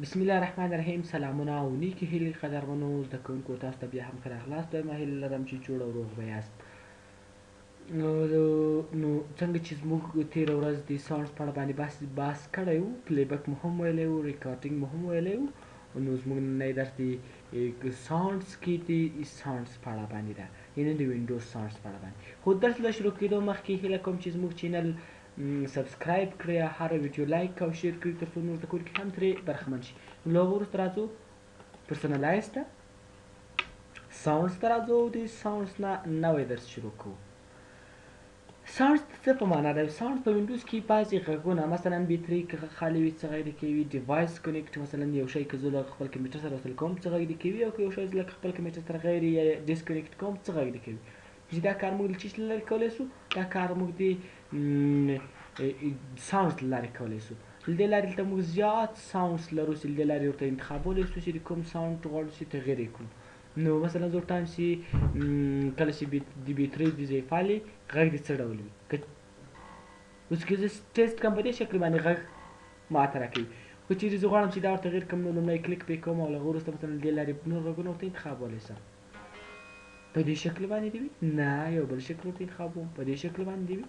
بسم الله الرحمن الرحیم. سلامونه او نیکې هیلې قدرمنو زده کوونکو، تاسو ته بیا هم ښه راغلاست. دویمه هیله لرم چې جوړ او روغ به یاست. نو څنګه چې زموږ تېره ورځ د ساونډز په اړه باندې بحث کړی وو، پلی بک مو هم ویلی وو، ریکارډینګ مو هم ویلی وو. نو زموږ نننی درس د ساونډز کې د ساونډز په اړه باندې ده، یعنې د وینډوز ساونډز په اړه باندې. خو درس له شروع کېدو مخکې هیله کوم چې زموږ چینل سبسکرایب کړئ، هره ویډیو لایک او شیر کړئ ترڅو نور زده کوونکي هم ترې برخمن شي. نو له هغه وروسته راځو پرسنلایز ته، ساونډز ته راځو او د ساونډز نه نوی درس شروع کوو. ساونډز څه په معنا ده؟ ساونډز په وینډوز کې بعضې غږونه مثلا بیټرۍ که خالي وي څه غږ دې کوي، ډیوایس کنیکټ مثلا یو شی که زه له خپل کمپیوټر سره وصل کوم څه غږ دې کوي، او که یو شی زه له خپل کمپیوټر سره غیر یا ډسکنیکټ کوم څه غږ دې کوي. چې دا کار موږ له چی له لارې کولی شو؟ دا کار موږ د ساونډز له لارې کولی شو. له دې لارې دلته موږ زیات ساونډز لرو چې له دې لارې ورته انتخابولی شو چې د کوم ساونډ غواړو چې تغیر یې کړو. نو مثلا زه ورته وایم چې کله چې د بیټرۍ د ځای فعالې غږ دې څه ډول وي. اوس که زه ټیسټ کوم په دې شکل باندې غږ ماته راکوي. خو چېرې زه غواړم چې دا ورته تغیر کړم، نو لومړی کلیک پرې کوم او له هغه وروسته مثلا دې لارې نور غږونه ورته انتخابولی شم. په دې شکل باندې دې وي؟ نه، یو بل شکل ورته انتخابوم. په دې شکل باندې دې وي.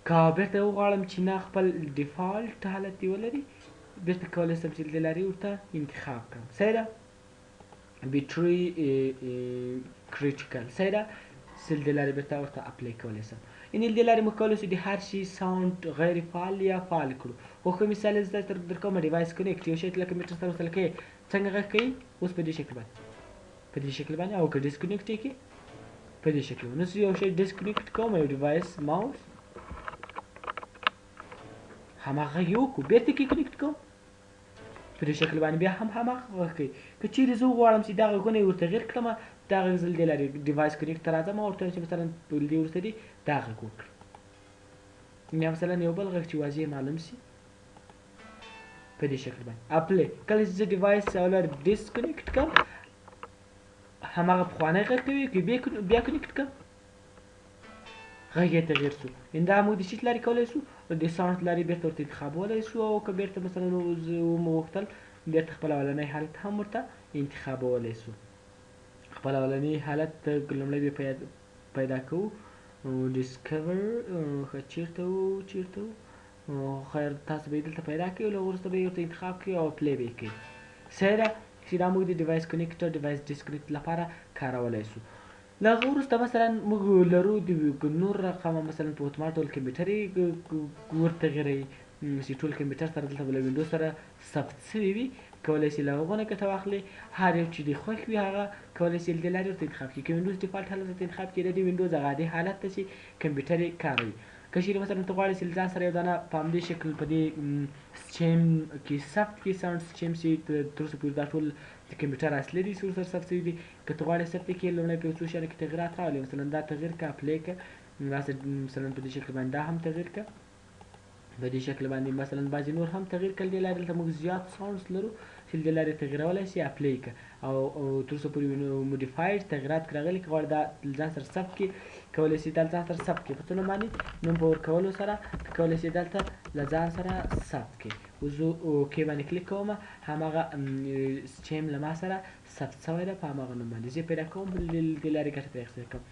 که بېرته وغواړم چې نه خپل ډیفالټ حالت دې ولري، بېرته کولی شم چې له دې لارې ورته انتخاب کړم. صحیح ده؟ بیټرۍ کریټیکل. صحیح ده؟ چې له دې لارې بېرته ورته اپلی کولی شم. یعنې له دې لارې موږ کولی شو د هر شي ساونډ غیر فعال یا فعال کړو. خو ښه مثال یې زه درکوم، ډیوایس کنیکټ، یو شی ته له کمپیوټر سره وصل کوې څنګه غږ کوي؟ اوس په دې شکل باندې، په دې شکل باندې. او که ډسکنیکټ یې کړې په دې شکل باندې. نو زه یو شی ډسکنیکټ کوم، یو ډیوایس ماوس هماغه غږ یې وکړو، بېرته کې کنیکټ کوم په دې شکل باندې، بیا هم هماغه غږ کوي. که چېرې زه وغواړم چې دا غږونه یې ورته غیر کړم، دا غږ زه له دې لارې ډیوایس کنیکټ ته راځم او ورته وایم چې مثلا په دې وروسته دې دا غږ وکړي. یا مثلا یو بل غږ چې واضح معلوم شي په دې شکل باندې اپلی. کله چې زه ډیوایس او لارې ډسکنیکټ کړم هماغه پخوانی غږ کوي، که بیا کنیکټ کړم غږ یې تغیر شو. دا موږ د شي لارې کولی شو؟ د ساونډ لارې بېرته ورته انتخابولی شو. او که بېرته مثلا مو غوښتل بېرته خپل اولنی حالت هم ورته انتخابولی شو. خپل اولنی حالت لومړی به پیدا کوو، ډسکور چېرته و خیر تاسو به یې دلته پیدا کړئ، له وروسته به یې ورته انتخاب کړئ او پلی به یې کړئ. صحیح ده؟ چې دا موږ د ډیوایس کنیکټ او ډیوایس ډسکنیکټ لپاره کارولی شو. له هغه وروسته مثلا موږ لرو د نور رقمه مثلا په اتومات ډول کمپیوټر یې ورتغیروي، چې ټول کمپیوټر سره دلته به له وینډوز سره ثبت شوي وي، کولی شي له هغو نه ګټه واخلي. هر یو چې دې خوښ وي هغه کولی شي له دې لارې ورته انتخاب کړي. که وینډوز ډیفالټ حالت ورته انتخاب کړي، د وینډوز هغه عادي حالت ته چې کمپیوټر یې کاروي. که چېرې مثلا ته غواړې چې له ځان سره یو دانه په همدې شکل په دې سچیم کې ثبت کړي، ساونډ سچیم چې تر اوسه پورې دا ټول د کمپیوټر اصلي دي چې ورسره ثبت شوي دي. که ته غواړې ثبت یې کړې، لومړی په یو څو شیانو کې تغیرات راولې، مثلا دا تغیر کړه، اپلی کړه، مثلا په دې شکل باندې دا هم تغیر کړه، په دې شکل باندې مثلا بعضې نور هم تغیر کړل. دې لارې دلته موږ زیات ساونډز لرو چې له دې لارې تغیرولی شي، اپلی کړه. او تر اوسه پورې موډیفاید تغیرات راغلي. که غواړې دا له ځان سره ثبت کړي، کولی شي دا له ځان سره ثبت کړي. په څه نوم باندې؟ نوم په ورکولو سره کولی شي دلته له ځان سره ثبت کړي. اوس زه اوکې باندې کلیک کوم، هماغه سچیم له ما سره ثبت شوی ده په هماغه نوم باندې. زه یې پیدا کوم، دې لارې ګټه ترې اخیستل کوم.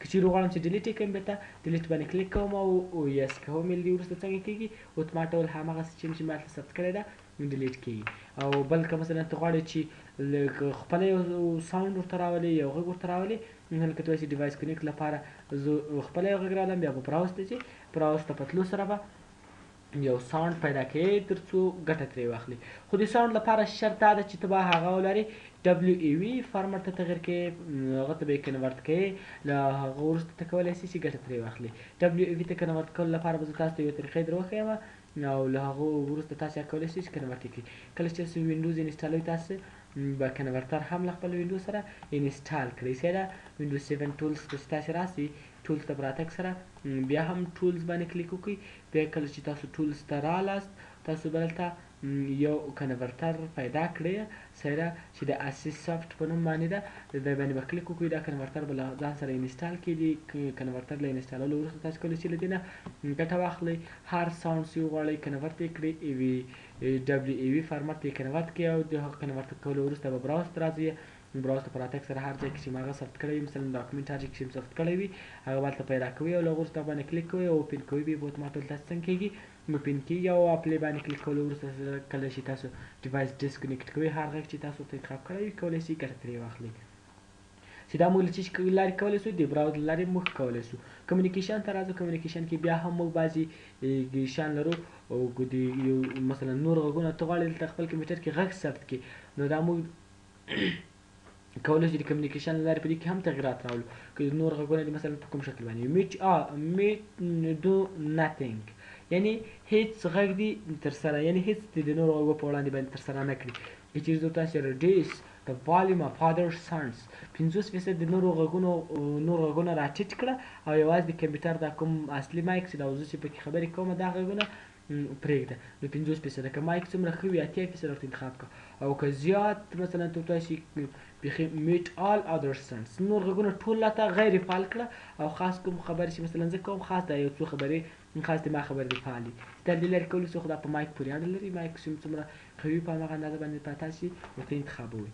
که چېرې غواړم چې ډیلیټ یې کړم، بېرته ډیلیټ باندې کلیک کوم او یس کوم. یې له دې وروسته څنګه کېږي؟ اتومات ډول هماغه سچیم چې ما دلته ثبت کړی ده ډیلیټ کېږي. او بل که مثلا ته غواړې چې خپله یو ساونډ ورته راولې، یو غږ ورته راولې، لکه ته وایې چې ډیوایس کنیکټ لپاره زه خپله یو غږ راولم، بیا به براوز ته ځې، براوز ته په تلو سره به یو ساونډ پیدا کوي تر څو ګټه ترې واخلي. خو د ساونډ لپاره شرط دا ده چې ته به هغه ولرې ډبلیو ای وي فارمټ ته تغیر کوې، هغه ته به یې کنورټ کوې، له هغه وروسته ته کولی شې چې ګټه ترې واخلې. ډبلیو ای وي ته کنورټ کولو لپاره به زه تاسو ته یوه طریقې در وښیم، او له هغو وروسته تاسو هغه کولی شئ چې کنورټ یې کړئ. کله چې تاسو وینډوز انسټالوئ، تاسو به کنورټر هم له خپل وینډوز سره انسټال کړئ. صحیح ده؟ وینډوز 7 ټولز ته چې تاسې راسئ، ټولز ته په راتګ سره بیا هم ټولز باندې کلیک وکړئ. بیا کله چې تاسو ټولز ته رالاست، تاسو به دلته یو کنورټر پیدا کړئ. صحیح ده؟ چې د اسیس سافټ په نوم باندې ده، د باندې به کلیک وکړئ. دا کنورټر به له ځان سره انسټال کړي. کنورټر له انسټالولو وروسته تاسو کولی شئ له دې نه ګټه واخلئ. هر ساونډ چې وغواړئ کنورټ یې کړئ، دبلیو ای وي فارمټ ته کنورټ کړئ او د هغه کنورټ کولو وروسته به براوز ته راځئ. براوز ته په راتګ سره هر ځای کې چې م هغه ثبت کړی وي مثلا ډاکومنټ هر ځای کې چې م ثبت کړی وي هغه به هلته پیدا کوئ او له هغه وروسته باندې کلیک کوئ او اوپن کوئ به اتوماتیک داسې څنګه کېږي اوپن کېږي او اپلای باندې کلیک کولو وروسته کله چې تاسو ډیوایس ډسکنیکټ کوئ هر غږ چې تاسو ورته انتخاب کړی وي کولی شئ ګټه ترې واخلئ. چې دا موږ له څه لارې کولی شو د براوز له لارې موږ کولی شو. کمیونیکیشن ته راځو. کمیونیکیشن کې بیا هم موږ بعضې شیان لرو او د یو مثلا نور غږونه ته غواړې دلته خپل کمپیوټر کې غږ ثبت کړي نو دا موږ کولی شو د کمیونیکیشن له لارې په دې کې هم تغیرات راولو. که نور غږونه دي مثلا په کوم شکل باندې میټ ډو ناتینګ یعنې هیڅ غږ دي ترسره یعنې هیڅ د نورو غږو په وړاندې باندې ترسره نه کړي. که چېرې زه تاسې reduce the volume of other sounds 50% د نورو غږونه راټیټ کړه او یوازې د کمپیوټر دا کوم اصلي مایک چې دا زه چې پکې خبرې کوم دا غږونه پرېږده نو 50%. که مایک څومره ښه وي 80% ورته انتخاب کړه او که زیات مثلا ته تاسې بیخي میټ آل ادر ساوندز نور غږونه ټول راته غیر فعال کړه او خاص کوم خبرې چې مثلا زه کوم خاص دا یو څو خبرې خاص د ما خبرې دي فعال دي دا د لرې کولو څخه دا په مایک پورې اړه لري. مایک څومره قوي په هماغه اندازه باندې په تاسې ورته انتخابوئ.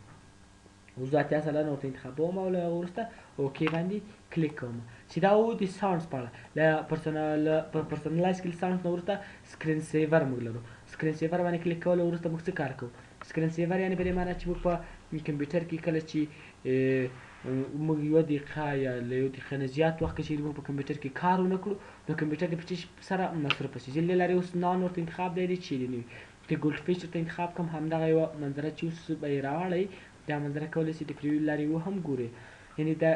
اوس 80 سلنه ورته انتخابوم او له هغه وروسته اوکې باندې کلیک کوم. چې دا و د ساوندز په اړه. له پرسنلایز کړي ساوندز نه وروسته سکرین سیور موږ لرو. سکرین سیور باندې کلیک کولو وروسته موږ څه کار کوو؟ سکرین سیور یعنې په دې معنی چې موږ په کمپیوټر کې کله چې موږ یوه دقیقه یا له یو دقیقې نه زیات وخت که چېرې موږ په کمپیوټر کې کار ونه کړو نو کمپیوټر دې په څه سره مصرفه شي. ځینې لارې اوس نان ورته انتخاب دی چیرې نه وي. که ګولډ فیش ورته انتخاب کړم همدغه یوه منظره چې اوس به یې راوړئ دا منظره کولی شي د پریویو لارې هم ګورئ. یعنې دا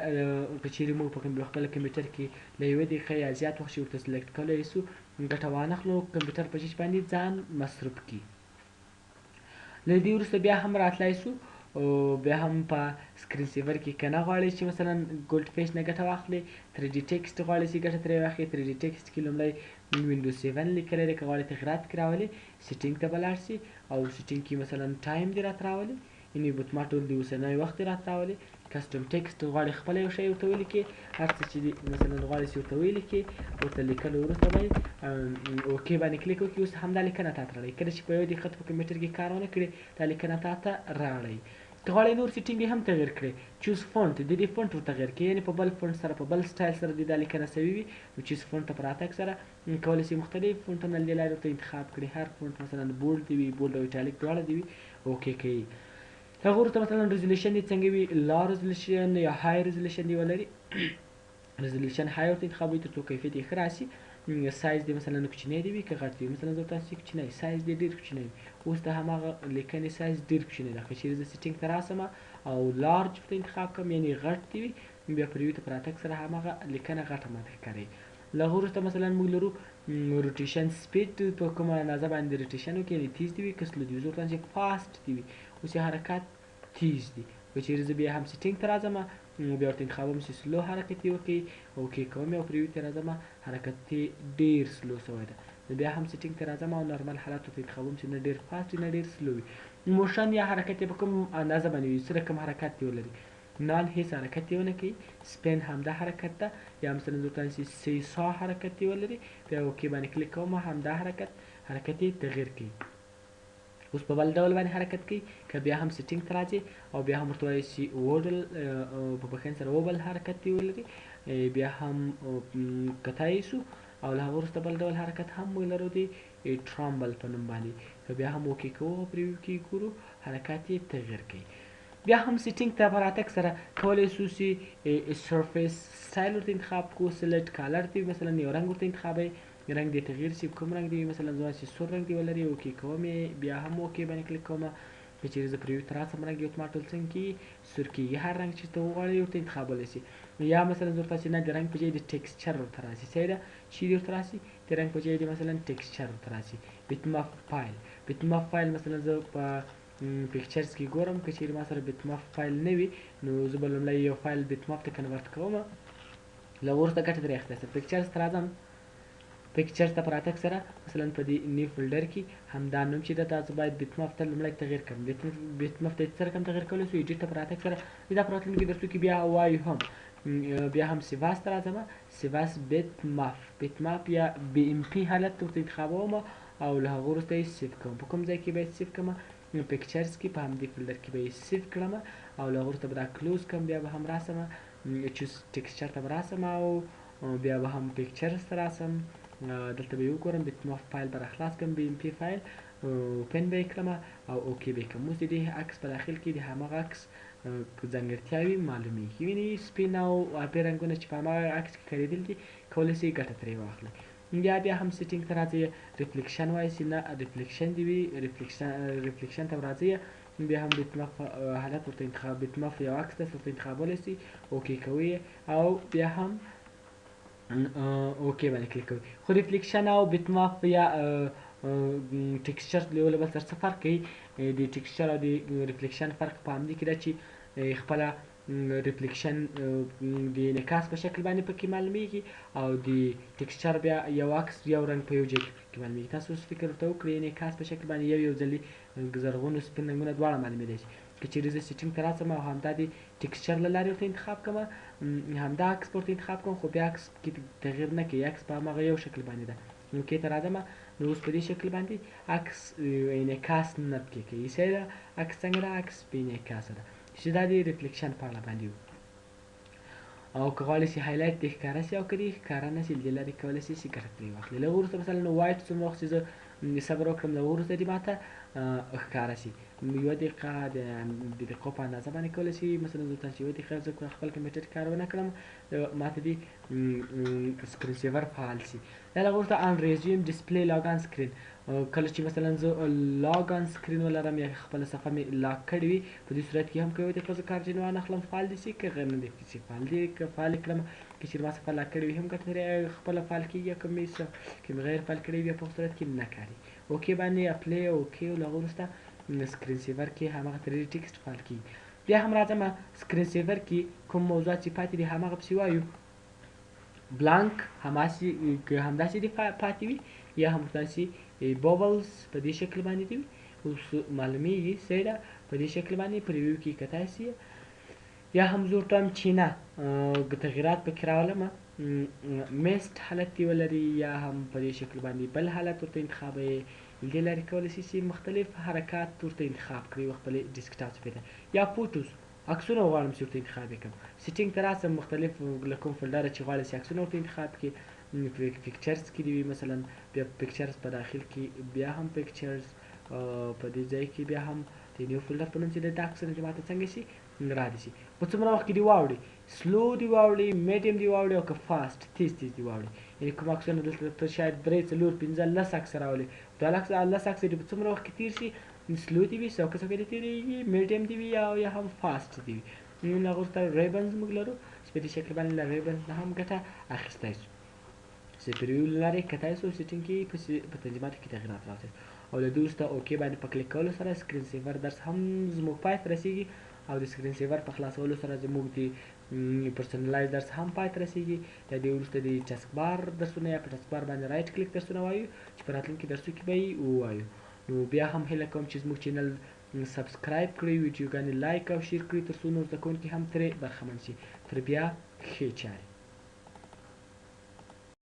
که چېرې موږ په خپل کمپیوټر کې له یوې دقیقې یا زیات وخت چې ورته سلیکټ کولی شو ګټه وانخلو کمپیوټر په شیش باندې ځان مصرف کړي. له دې وروسته بیا هم راتلی شو او بیا هم په سکرین سیور کې که نه غواړئ چې مثلا ګولډ فیش نه ګټه واخلئ 3D ټیکسټ غواړئ چې ګټه ترې واخلئ 3D ټیکسټ کې لومړی وینډوز 7 لیکلی دی. که غواړئ تغیرات پکې راولئ سیټینګ ته به لاړ شئ او سیټینګ کې مثلا ټایم دې راته راولئ یعنې بوتما ټول د اوسنی وخت دې راته راولئ. کسټم ټیکسټ غواړئ خپله یو شی ورته ولیکئ هر څه چې مثلا غواړئ چې ورته ولیکئ ورته لیکلو وروسته به اوکې باندې کلیک وکړئ. اوس همدا لیکنه تا ته راړئ. کله چې په یو دقیقه په کمپیوټر کې کار ونه کړئ دا لیکنه تا ته راړئ. که غواړئ نور سیټینګ یې هم تغیر کړئ چوز فونټ د دې فونټ ور تغیر کړئ یعنې په بل فونټ سره په بل سټایل سره د دا لیکنه سوي وي نو چوز فونټ ته په راتګ سره کولی شئ مختلف فونټونه له دې لارې ورته انتخاب کړئ. هر فونټ مثلا بولډ دې وي بولډ او ایټالیک دواړه دې وي اوکې کوئ. هغه وروسته مثلا ریزولوشن دې څنګه وي لا ریزولوشن یا های ریزولوشن دې ولري. ریزولوشن های ورته انتخابوئ تر څو کیفیت یې ښه راشي. سایز دې مثلا کوچنی دې وي که غټ وي مثلا زه تاسې کوچنی سایز دې ډېر کوچنی وي. اوس د هماغه لیکنې سایز ډېر کوچنی ده. که چېرې زه سیټینګ ته راسم او لارج ورته انتخاب کړم یعنې غټ دې وي بیا پریویو ته په راتګ سره هماغه لیکنه غټه ماته ښکاري. له هغه وروسته مثلا موږ لرو روټیشن سپیډ په کومه اندازه باندې روټیشن وکړي یعنې تیز دې وي که سلو دې وي. زه ورته چې فاسټ دې وي اوس یې حرکات تیز دي. که چېرې زه بیا هم سیټینګ ته راځم بیا ورته انتخابوم چې سلو حرکت یې وکړي اوکې کوم او پریویو ته راځم حرکت یې ډېر سلو شوی ده. بیا هم سیټینګ ته راځم او نارمل حالت ورته انتخابوم چې نه ډېر فاسټ وي نه ډېر سلو وي. موشن یا حرکت یې په کوم اندازه باندې وي څه رقم حرکت یې ولري. نان هیڅ حرکت یې ونه کوي. سپین همدا حرکت ده یا مثلا زه ورته چې سیسا حرکت یې ولري بیا اوکې باندې کلیک کوم همدا حرکت یې تغیر کوي. اوس په بل ډول باندې حرکت کوي. که بیا هم سیټینګ ته راځي او بیا هم ورته وایي چې وډل په بخښنې سره وبل حرکت یې ولري بیا هم کتای شو او له هغه وروسته بل ډول حرکت هم موږ لرو د ټرامبل په نوم باندې. که بیا هم اوکې کوو او پریویو کې ګورو حرکات یې تغیر کوي. بیا هم سیټینګ ته په راتګ سره کولی شو چې سرفیس سټایل ورته انتخاب کړو. سلیکټ کالر دې مثلا یو رنګ ورته انتخابوئ رنګ دې تغیر شي کوم رنګ دې مثلا زما چې سور رنګ دې ولري اوکې کوم بیا هم اوکې باندې کلیک کوم. که چېرې زه پریویو ته راسم رنګ یې اتومات څنګه کېږي سور کېږي. هر رنګ چې ته وغواړئ ورته انتخابولی شي. یا مثلا زه ورته چې نه د رنګ په ځای د ټکسچر ورته راشي صحیح ده چیرې ورته راشي د رنګ په ځای د مثلا ټکسچر ورته راشي. بیټماپ فایل مثلا زه په پکچرز کې ګورم که چېرې ما سره بیټماپ فایل نه وي نو زه به لومړی یو فایل بیټماپ ته کنورټ کوم. له وروسته ګټه ترې اخیسته پکچرز ته راځم. پکچرز ته په راتګ سره مثلا په دې نیو فولډر کې همدا نوم چې ده تاسو باید بیټماپ ته لومړی تغیر کړم. بیټماپ ته څه رقم تغیر کولی شو ایډیټ ته په راتګ سره دا په راتلونکي درسو کې بیا وایو هم بیا هم سیواس ته راځم. سیواس بیټماپ یا بی ام پي حالت ورته انتخابوم او له هغه وروسته یې سیف کوم. په کوم ځای کې به یې سیف کړم؟ پکچرز کې، په همدې فولډر کې به یې سیف کړم او له هغه وروسته به دا کلوز کړم. بیا به هم راسم چوز ټکسچر ته به راسم او بیا به هم پکچرز ته راسم. دلته به یې وګورم بیت ماف فایل به راخلاص کړم، بي ام پي فایل اوپن به یې کړم او اوکې به یې کړم. اوس د دې عکس په داخل کې د هماغه عکس ځانګړتیاوې معلومیږي. ویني سپین او آبي رنګونه چې په هماغه عکس کې کارېدلي دي، کولی شئ ګټه ترې واخلئ. بیا هم سیټینګ ته راځئ، ریفلیکشن وایي چې نه ریفلیکشن دې وي، ریفلیکشن ته راځئ. بیا هم بیت ماف حالت ورته انتخاب، بیت ماف یو عکس ده ورته انتخابولی شئ، اوکې کوئ او بیا هم اوکې باندې کلیک کوئ. خو ریفلیکشن او بیت ماف یا ټکسچر له یو له بل سره څه فرق کوي؟ د ټکسچر او د ریفلیکشن فرق په همدې کې ده چې خپله ریفلیکشن د انعکاس په شکل باندې پکې معلومیږي او د ټکسچر بیا یو عکس یو رنګ په یو ځای کې معلومیږي. تاسو اوس فکر ورته وکړئ انعکاس په شکل باندې یو ځلې زرغون او سپین رنګونه دواړه معلومېدای شي. که چېرې زه سیټینګ ته راشم او همدا د ټکسچر له لارې ورته انتخاب کړم، همدا عکس به ورته انتخاب کړم، خو بیا عکس کې تغییر نه کوي، عکس په هماغه یو شکل باندې ده. اوکې ته راځم، نو اوس په دې شکل باندې عکس انعکاس نه پکې کوي. صحیح ده؟ عکس څنګه ده؟ عکس بې انعکاسه ده. چې دا د ریفلیکشن په اړه باندې و. او که غواړئ چې هایلایټ دې ښکاره شي او که دې ښکاره نه شي، له دې لارې کولی شئ چې ګټه ترې واخلئ. له هغه وروسته مثلا وایټ څومره وخت چې زه صبر وکړم، له هغه وروسته دې ماته ښکاره شي. یوه دقیقه د دقیقو په اندازه باندې کولی شي، مثلا زه تاسو یوه دقیقه زه خپل کمپیوټر کار ونه کړم، ماته دې سکرین سیور فعال شي. دا له هغه وروسته ان ریزیوم ډسپلی لاګ آن سکرین، کله چې مثلا زه لاګ آن سکرین ولرم یا خپله صفحه مې لاګ کړې وي، په دې صورت کې هم که یوه دقیقه زه کار ځینې وانخلم فعال دې شي، که غیر نه دې شي فعال دې که فعال یې کړم. که چېرې ما صفحه لاګ کړې وي هم ګټه ترې خپله فعال کېږي، یا که مې غیر فعال کړی وي په هغه صورت کې نه کاري. اوکې باندې اپلی اوکې له هغه وروسته سکرین سیور کې هماغه ترې ټکسټ فعال کېږي. بیا هم راځم سکرین سیور کې کوم موضوعات چې پاتې دي هماغه پسې وایو. بلانک همداسې دې پاتې وي یا هم داسې بابلز په دې شکل باندې دي اوس معلومیږي. صحیح ده؟ په دې شکل باندې په ریویو کې کتای شي. یا هم زه ورته وایم چې نه تغییرات پکې راولم، میسټ حالت دې ولري یا هم په دې شکل باندې بل حالت ورته انتخابوي. دې لارې کولی شي چې مختلف حرکات ورته انتخاب کړئ و خپلې ډیسکټاپ صفحې ته. یا فوټوز عکسونه غواړم چې ورته انتخاب یې کړم، سیټینګ ته راسم، مختلف له کوم فولډره چې غواړئ چې عکسونه ورته انتخاب کړي، پکچرز کې دې وي مثلا، بیا پکچرز په داخل کې بیا هم پکچرز، په دې ځای کې بیا هم د نیو فولډر په نوم چې د عکسونه دې ماته څنګه شي را دي شي. په څومره وخت کې دې واوړي، سلو دې واوړي، میډیم دې واوړي او که فاسټ تیز دې واوړي. یعنې کوم عکسونه دلته ته شاید 3 4 5 10 عکس راولي، دا 10 عکس دې په څومره وخت کې تېر شي، سلو دې وي، څوکه دې تېرېږي، میډیم دې وي او یا هم فاسټ دې وي. له هغه وروسته ریبنز موږ لرو چې په دې شکل باندې له ریبنز نه هم ګټه اخیستی شو. چې په ریویو له لارې کتای شو سیټینګ کې په تنظیماتو کې تغییرات راوستل او له دې وروسته اوکې باندې په کلیک کولو سره سکرین سیور درس هم زموږ پای ته رسیږي او د سکرین سیور په خلاصولو سره زموږ د پرسنلایز درس هم پای ته رسیږي. د دې وروسته د ټاسک بار درسونه یا په ټاسک بار باندې رایټ کلیک درسونه وایو چې په راتلونکي درسو کې به یې ووایو. نو بیا هم هیله کوم چې زموږ چینل سبسکرایب کړئ، ویډیوګانې لایک او شیر کړئ تر څو نور زده کوونکي هم ترې برخمن شي. تر بیا ښې چارې.